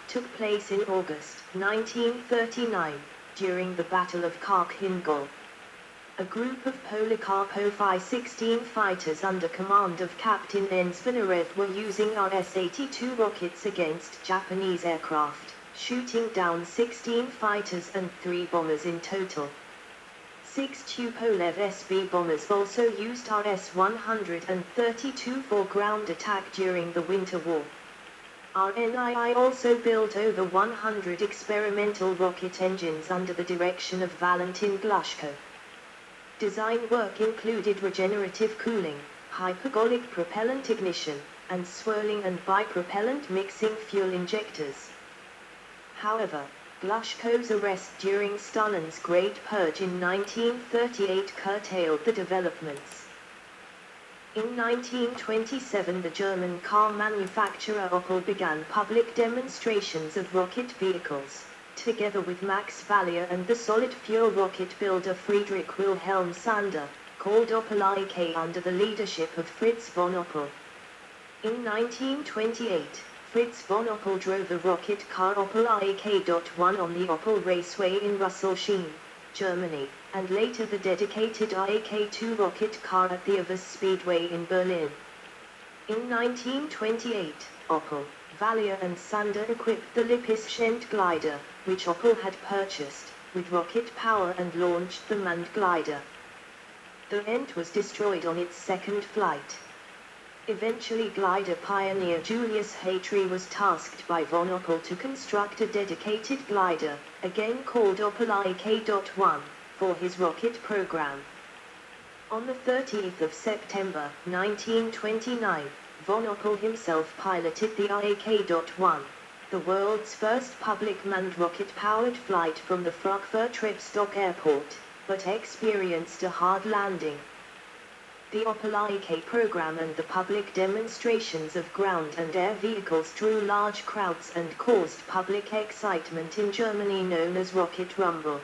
took place in August 1939, during the Battle of Karkhingal. A group of Polikarpov I-16 fighters under command of Captain N. Zvinorev were using RS-82 rockets against Japanese aircraft, shooting down 16 fighters and 3 bombers in total. 6 Tupolev SV bombers also used RS-132 for ground attack during the Winter War. RNII also built over 100 experimental rocket engines under the direction of Valentin Glushko. Design work included regenerative cooling, hypergolic propellant ignition, and swirling and bipropellant mixing fuel injectors. However, Glushko's arrest during Stalin's Great Purge in 1938 curtailed the developments. In 1927, the German car manufacturer Opel began public demonstrations of rocket vehicles, together with Max Valier and the solid-fuel rocket builder Friedrich Wilhelm Sander, called Opel IK under the leadership of Fritz von Opel. In 1928, Fritz von Opel drove a rocket car Opel IK.1 on the Opel Raceway in Russelsheen, Germany, and later the dedicated IK-2 rocket car at the Avus Speedway in Berlin. In 1928, Opel, Valier and Sander equipped the Lippischent glider, which Opel had purchased, with rocket power and launched the manned glider. The Ent was destroyed on its second flight. Eventually glider pioneer Julius Hatry was tasked by von Opel to construct a dedicated glider, again called Opel IK.1, for his rocket program. On the 30th of September 1929, von Opel himself piloted the IK.1, the world's first public manned rocket-powered flight from the Frankfurt-Treptow airport, but experienced a hard landing. The Opel IK program and the public demonstrations of ground and air vehicles drew large crowds and caused public excitement in Germany known as Rocket Rumble.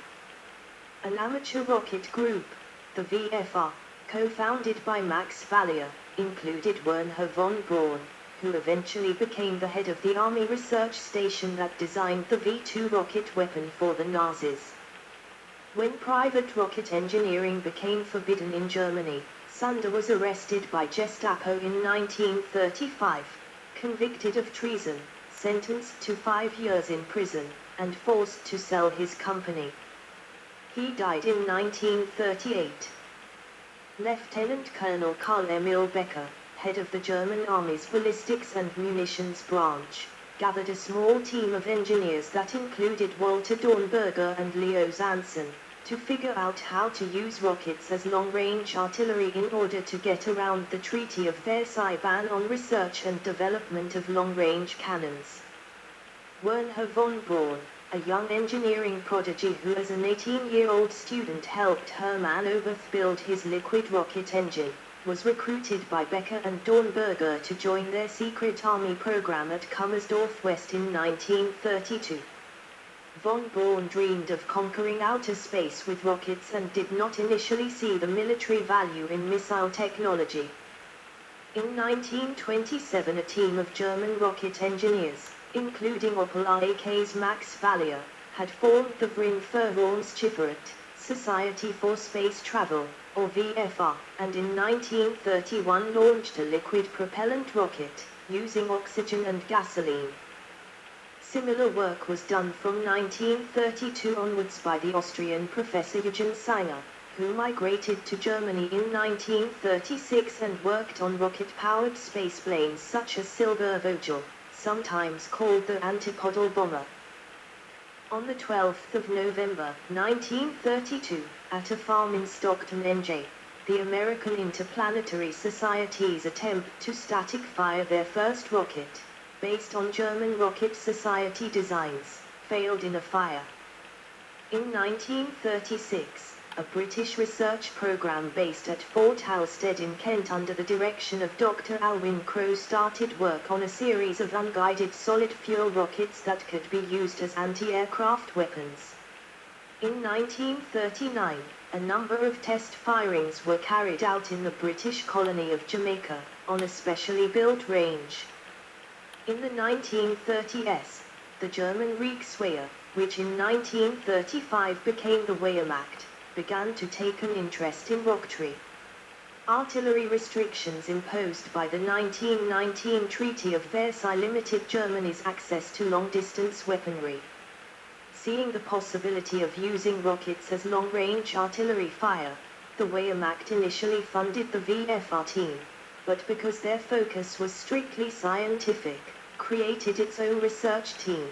An amateur rocket group, the VFR, co-founded by Max Valier, included Wernher von Braun, who eventually became the head of the Army Research Station that designed the V-2 rocket weapon for the Nazis. When private rocket engineering became forbidden in Germany, Sander was arrested by Gestapo in 1935, convicted of treason, sentenced to 5 years in prison, and forced to sell his company. He died in 1938. Lieutenant Colonel Karl Emil Becker, head of the German Army's ballistics and munitions branch, gathered a small team of engineers that included Walter Dornberger and Leo Zansen, to figure out how to use rockets as long-range artillery in order to get around the Treaty of Versailles ban on research and development of long-range cannons. Wernher von Braun, a young engineering prodigy who as an 18-year-old student helped Hermann Oberth build his liquid rocket engine, was recruited by Becker and Dornberger to join their secret army program at Kummersdorf West in 1932. Von Braun dreamed of conquering outer space with rockets and did not initially see the military value in missile technology. In 1927, a team of German rocket engineers, including Opel IK's Max Valier, had formed the Vrien-Verhornschifferet, Society for Space Travel, or VFR, and in 1931 launched a liquid propellant rocket, using oxygen and gasoline. Similar work was done from 1932 onwards by the Austrian professor Eugen Singer, who migrated to Germany in 1936 and worked on rocket-powered spaceplanes such as Silbervogel, sometimes called the antipodal bomber. On the 12th of November 1932, at a farm in Stockton, NJ, the American Interplanetary Society's attempt to static fire their first rocket, based on German Rocket Society designs, failed in a fire. In 1936, a British research program based at Fort Halstead in Kent under the direction of Dr. Alwyn Crowe started work on a series of unguided solid-fuel rockets that could be used as anti-aircraft weapons. In 1939, a number of test firings were carried out in the British colony of Jamaica, on a specially built range. In the 1930s, the German Reichswehr, which in 1935 became the Wehrmacht, began to take an interest in rocketry. Artillery restrictions imposed by the 1919 Treaty of Versailles limited Germany's access to long-distance weaponry. Seeing the possibility of using rockets as long-range artillery fire, the Wehrmacht initially funded the VFR team, but because their focus was strictly scientific, created its own research team.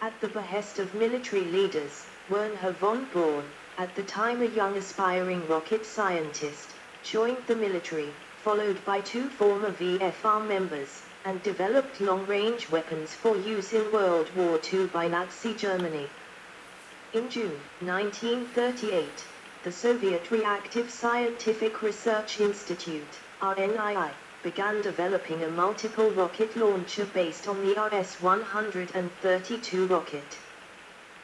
At the behest of military leaders, Wernher von Braun, at the time a young aspiring rocket scientist, joined the military, followed by two former VFR members, and developed long-range weapons for use in World War II by Nazi Germany. In June 1938, the Soviet Reactive Scientific Research Institute, RNII, began developing a multiple rocket launcher based on the RS-132 rocket.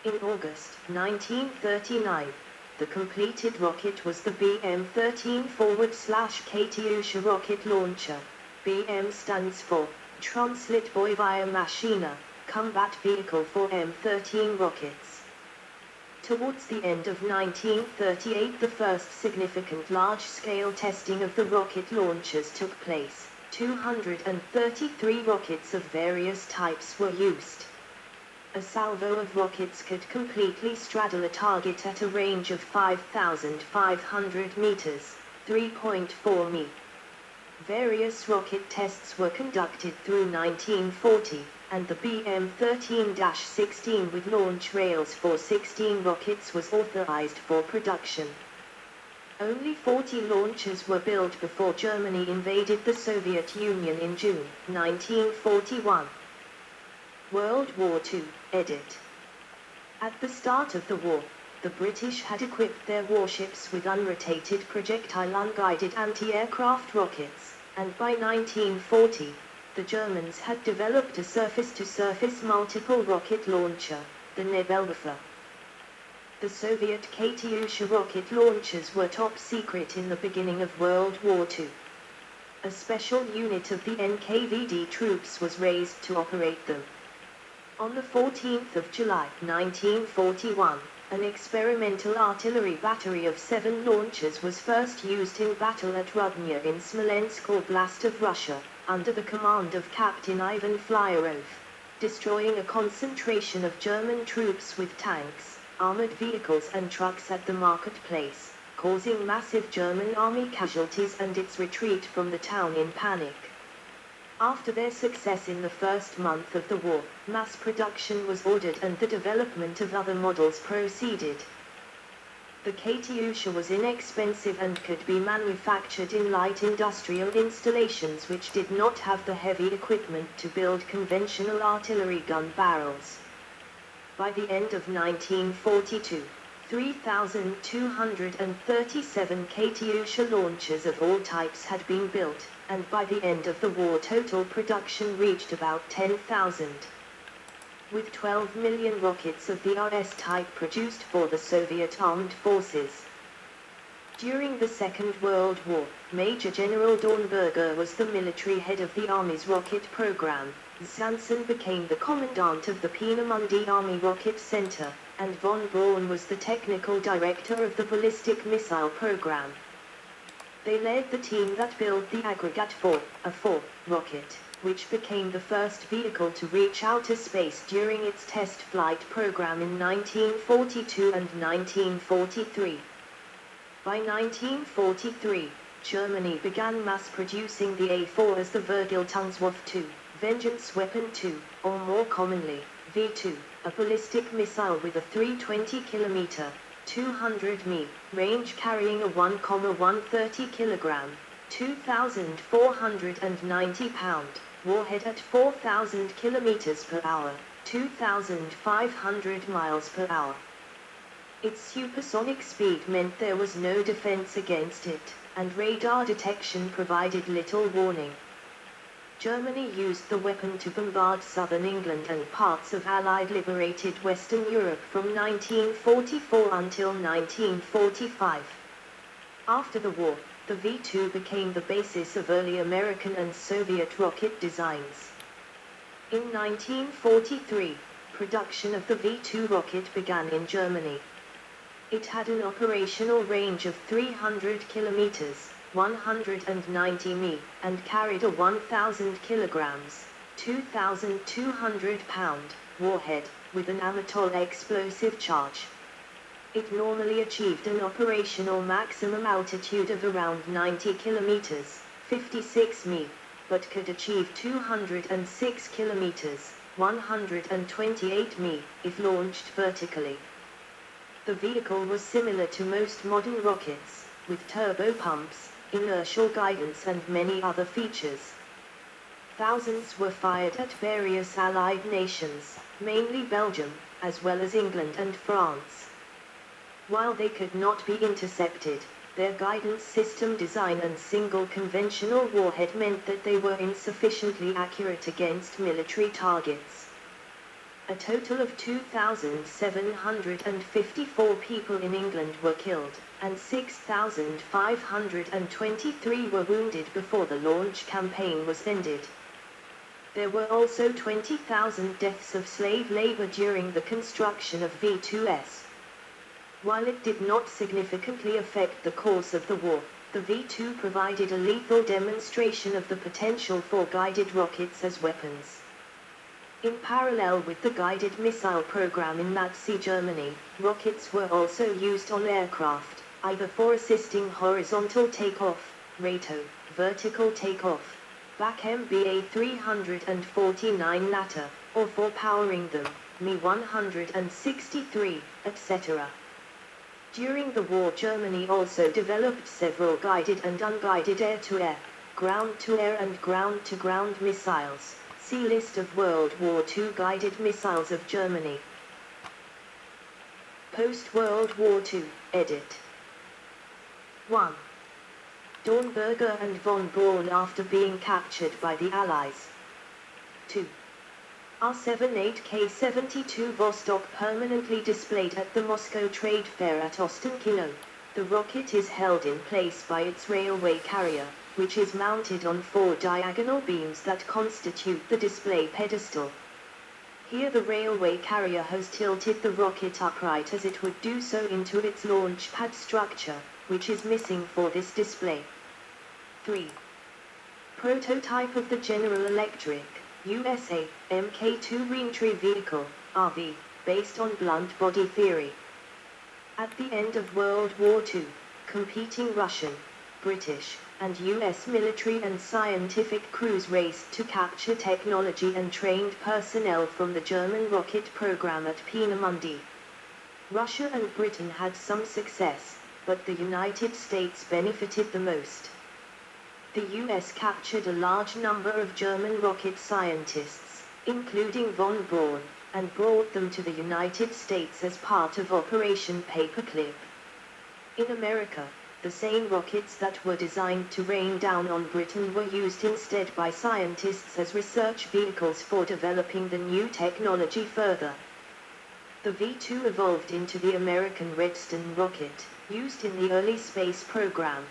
In August 1939, the completed rocket was the BM-13/Katyusha rocket launcher. BM stands for Translit-Boevaya Mashina, combat vehicle for M13 rockets. Towards the end of 1938, the first significant large-scale testing of the rocket launchers took place. 233 rockets of various types were used. A salvo of rockets could completely straddle a target at a range of 5,500 meters, 3.4 mi. Various rocket tests were conducted through 1940, and the BM-13-16 with launch rails for 16 rockets was authorized for production. Only 40 launchers were built before Germany invaded the Soviet Union in June 1941. World War II, edit. At the start of the war, the British had equipped their warships with unrotated projectile unguided anti-aircraft rockets, and by 1940, the Germans had developed a surface-to-surface multiple rocket launcher, the Nebelwerfer. The Soviet Katyusha rocket launchers were top secret in the beginning of World War II. A special unit of the NKVD troops was raised to operate them. On the 14th of July 1941, an experimental artillery battery of 7 launchers was first used in battle at Rudnya in Smolensk Oblast of Russia, under the command of Captain Ivan Flyarov, destroying a concentration of German troops with tanks, armored vehicles and trucks at the marketplace, causing massive German army casualties and its retreat from the town in panic. After their success in the first month of the war, mass production was ordered and the development of other models proceeded. The Katyusha was inexpensive and could be manufactured in light industrial installations which did not have the heavy equipment to build conventional artillery gun barrels. By the end of 1942, 3,237 Katyusha launchers of all types had been built, and by the end of the war total production reached about 10,000. With 12 million rockets of the RS type produced for the Soviet armed forces. During the Second World War, Major General Dornberger was the military head of the Army's rocket program, Sanson became the commandant of the Peenemünde Army Rocket Center, and von Braun was the technical director of the ballistic missile program. They led the team that built the Aggregat 4, a 4 rocket, which became the first vehicle to reach outer space during its test flight program in 1942 and 1943. By 1943, Germany began mass-producing the A4 as the Vergeltungswaffe 2, Vengeance Weapon 2, or more commonly, V2, a ballistic missile with a 320 km, 200 mi, range carrying a 1,130 kg, 2,490 pound, warhead at 4,000 km per hour, 2,500 miles per hour. Its supersonic speed meant there was no defense against it, and radar detection provided little warning. Germany used the weapon to bombard southern England and parts of Allied liberated Western Europe from 1944 until 1945. After the war, the V2 became the basis of early American and Soviet rocket designs. In 1943, production of the V-2 rocket began in Germany. It had an operational range of 300 kilometers, 190 mi, and carried a 1,000 kilograms, 2,200 pound, warhead, with an Amatol explosive charge. It normally achieved an operational maximum altitude of around 90 kilometers, 56 mi, but could achieve 206 kilometers, 128 mi, if launched vertically. The vehicle was similar to most modern rockets, with turbopumps, inertial guidance and many other features. Thousands were fired at various Allied nations, mainly Belgium, as well as England and France. While they could not be intercepted, their guidance system design and single conventional warhead meant that they were insufficiently accurate against military targets. A total of 2,754 people in England were killed, and 6,523 were wounded before the launch campaign was ended. There were also 20,000 deaths of slave labor during the construction of V-2S. While it did not significantly affect the course of the war, the V-2 provided a lethal demonstration of the potential for guided rockets as weapons. In parallel with the guided missile program in Nazi Germany, rockets were also used on aircraft, either for assisting horizontal takeoff, RATO, vertical takeoff, BAC MBA 349 Natter, or for powering them, Mi-163, etc. During the war, Germany also developed several guided and unguided air-to-air, ground-to-air and ground-to-ground missiles. See List of World War II guided missiles of Germany. Post-World War II, edit. 1. Dornberger and von Braun after being captured by the Allies. 2. R-78K-72 Vostok permanently displayed at the Moscow Trade Fair at Ostenkino. The rocket is held in place by its railway carrier, which is mounted on 4 diagonal beams that constitute the display pedestal. Here the railway carrier has tilted the rocket upright as it would do so into its launch pad structure, which is missing for this display. 3. Prototype of the General Electric, USA, Mk2 reentry vehicle, RV, based on blunt body theory. At the end of World War II, competing Russian, British, and US military and scientific crews raced to capture technology and trained personnel from the German rocket program at Peenemünde. Russia and Britain had some success, but the United States benefited the most. The US captured a large number of German rocket scientists, including von Braun, and brought them to the United States as part of Operation Paperclip. In America, the same rockets that were designed to rain down on Britain were used instead by scientists as research vehicles for developing the new technology further. The V-2 evolved into the American Redstone rocket, used in the early space program.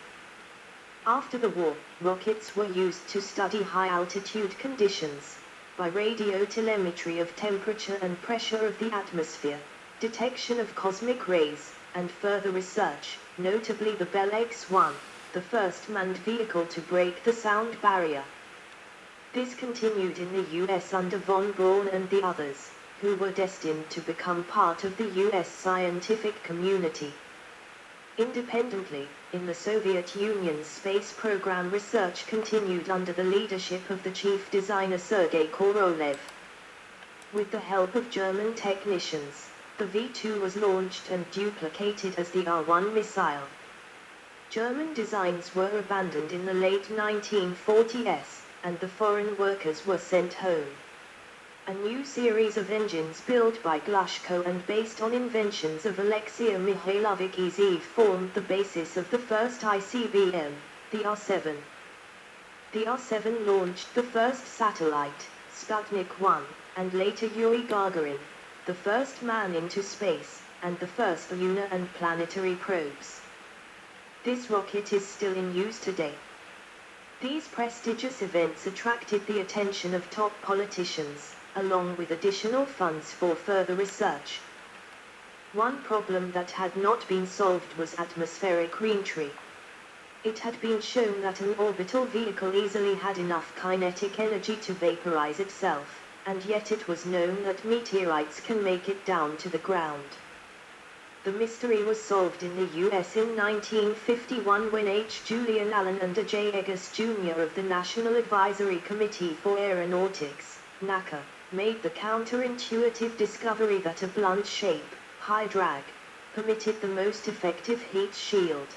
After the war, rockets were used to study high-altitude conditions, by radio telemetry of temperature and pressure of the atmosphere, detection of cosmic rays, and further research, notably the Bell X-1, the first manned vehicle to break the sound barrier. This continued in the US under von Braun and the others, who were destined to become part of the US scientific community. Independently, in the Soviet Union's space program, research continued under the leadership of the chief designer Sergei Korolev. With the help of German technicians, the V-2 was launched and duplicated as the R-1 missile. German designs were abandoned in the late 1940s, and the foreign workers were sent home. A new series of engines built by Glushko and based on inventions of Alexei Mikhailovich formed the basis of the first ICBM, the R-7. The R-7 launched the first satellite, Sputnik 1, and later Yuri Gagarin, the first man into space, and the first lunar and planetary probes. This rocket is still in use today. These prestigious events attracted the attention of top politicians, along with additional funds for further research. One problem that had not been solved was atmospheric reentry. It had been shown that an orbital vehicle easily had enough kinetic energy to vaporize itself, and yet it was known that meteorites can make it down to the ground. The mystery was solved in the US in 1951 when H. Julian Allen and J. Eggers Jr. of the National Advisory Committee for Aeronautics, NACA, made the counterintuitive discovery that a blunt shape, high drag, permitted the most effective heat shield.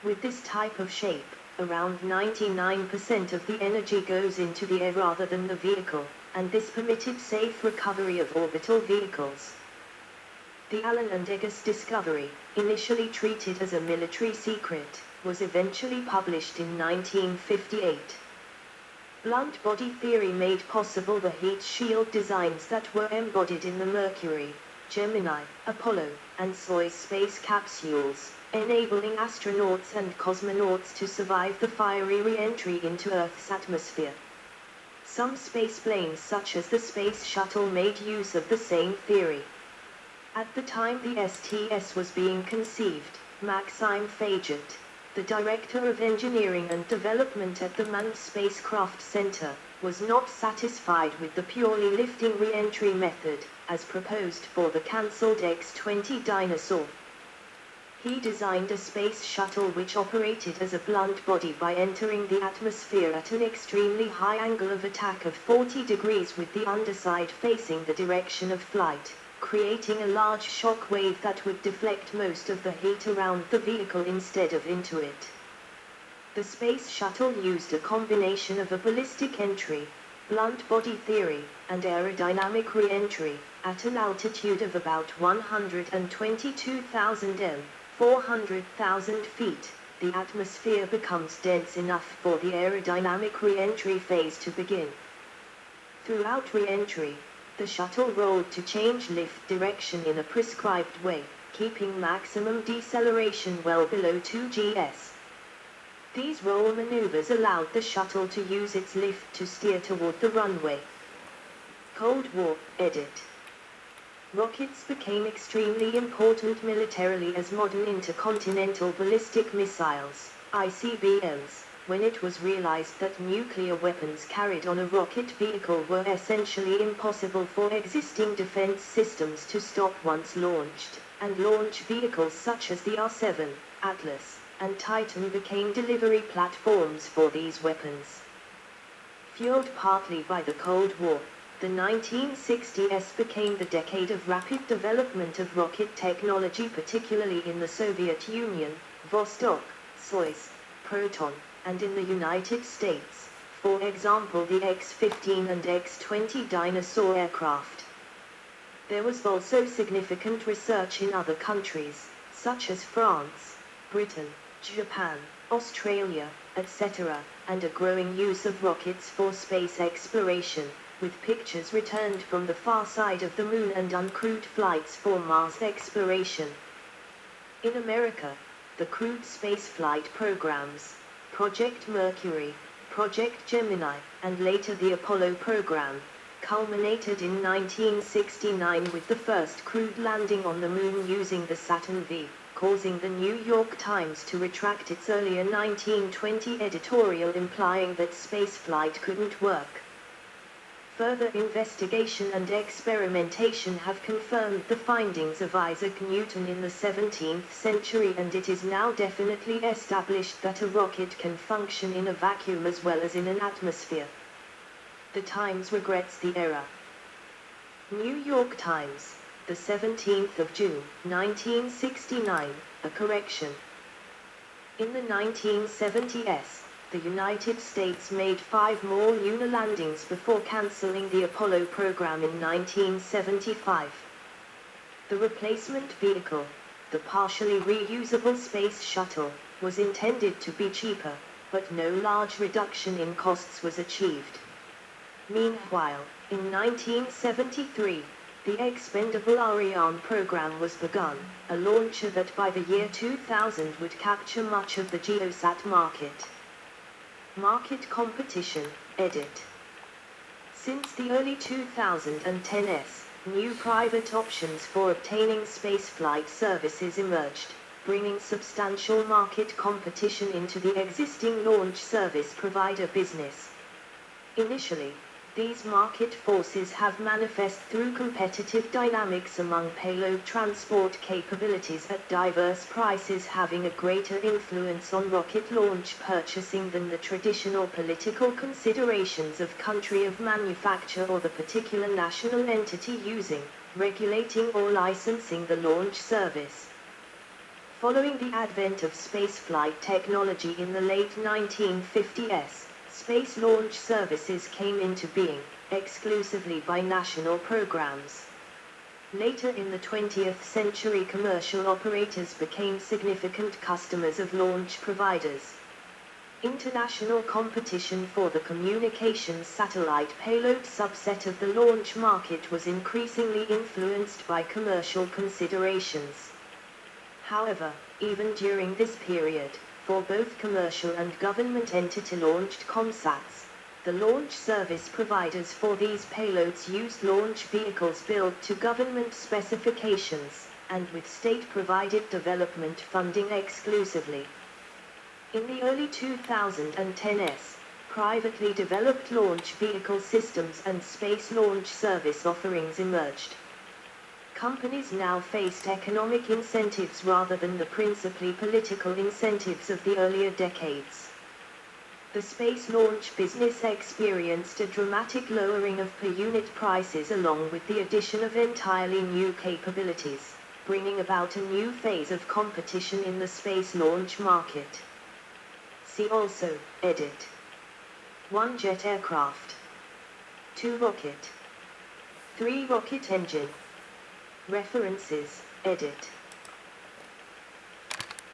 With this type of shape, around 99% of the energy goes into the air rather than the vehicle, and this permitted safe recovery of orbital vehicles. The Allen and Eggers discovery, initially treated as a military secret, was eventually published in 1958. Blunt body theory made possible the heat shield designs that were embodied in the Mercury, Gemini, Apollo, and Soyuz space capsules, enabling astronauts and cosmonauts to survive the fiery re-entry into Earth's atmosphere. Some spaceplanes such as the Space Shuttle made use of the same theory. At the time the STS was being conceived, Maxime Faget, the Director of Engineering and Development at the Manned Spacecraft Center, was not satisfied with the purely lifting re-entry method, as proposed for the cancelled X-20 Dyna-Soar. He designed a space shuttle which operated as a blunt body by entering the atmosphere at an extremely high angle of attack of 40 degrees with the underside facing the direction of flight, creating a large shock wave that would deflect most of the heat around the vehicle instead of into it. The space shuttle used a combination of a ballistic entry, blunt body theory, and aerodynamic re-entry, at an altitude of about 122,000 m, 400,000 feet. The atmosphere becomes dense enough for the aerodynamic re-entry phase to begin. Throughout re-entry, the shuttle rolled to change lift direction in a prescribed way, keeping maximum deceleration well below 2 gs. These roll maneuvers allowed the shuttle to use its lift to steer toward the runway. Cold War, edit. Rockets became extremely important militarily as modern intercontinental ballistic missiles, ICBMs, when it was realized that nuclear weapons carried on a rocket vehicle were essentially impossible for existing defense systems to stop once launched, and launch vehicles such as the R-7, Atlas, and Titan became delivery platforms for these weapons. Fueled partly by the Cold War, the 1960s became the decade of rapid development of rocket technology, particularly in the Soviet Union, Vostok, Soyuz, Proton, and in the United States, for example the X-15 and X-20 Dyna-Soar aircraft. There was also significant research in other countries, such as France, Britain, Japan, Australia, etc., and a growing use of rockets for space exploration, with pictures returned from the far side of the moon and uncrewed flights for Mars exploration. In America, the crewed spaceflight programs, Project Mercury, Project Gemini, and later the Apollo program, culminated in 1969 with the first crewed landing on the moon using the Saturn V, causing the New York Times to retract its earlier 1920 editorial implying that spaceflight couldn't work. Further investigation and experimentation have confirmed the findings of Isaac Newton in the 17th century, and it is now definitely established that a rocket can function in a vacuum as well as in an atmosphere. The Times regrets the error. New York Times, the 17th of June, 1969, a correction. In the 1970s, the United States made 5 more lunar landings before cancelling the Apollo program in 1975. The replacement vehicle, the partially reusable Space Shuttle, was intended to be cheaper, but no large reduction in costs was achieved. Meanwhile, in 1973, the expendable Ariane program was begun, a launcher that by the year 2000 would capture much of the Geosat market. Market competition, edit. Since the early 2010s, new private options for obtaining spaceflight services emerged, bringing substantial market competition into the existing launch service provider business. Initially, these market forces have manifest through competitive dynamics among payload transport capabilities at diverse prices, having a greater influence on rocket launch purchasing than the traditional political considerations of country of manufacture or the particular national entity using, regulating or licensing the launch service. Following the advent of spaceflight technology in the late 1950s, space launch services came into being, exclusively by national programs. Later in the 20th century, commercial operators became significant customers of launch providers. International competition for the communications satellite payload subset of the launch market was increasingly influenced by commercial considerations. However, even during this period, for both commercial and government entity-launched COMSATs, the launch service providers for these payloads used launch vehicles built to government specifications, and with state-provided development funding exclusively. In the early 2010s, privately developed launch vehicle systems and space launch service offerings emerged. Companies now faced economic incentives rather than the principally political incentives of the earlier decades. The space launch business experienced a dramatic lowering of per-unit prices along with the addition of entirely new capabilities, bringing about a new phase of competition in the space launch market. See also, edit. 1 jet aircraft. 2 rocket. 3 rocket engine. References, edit.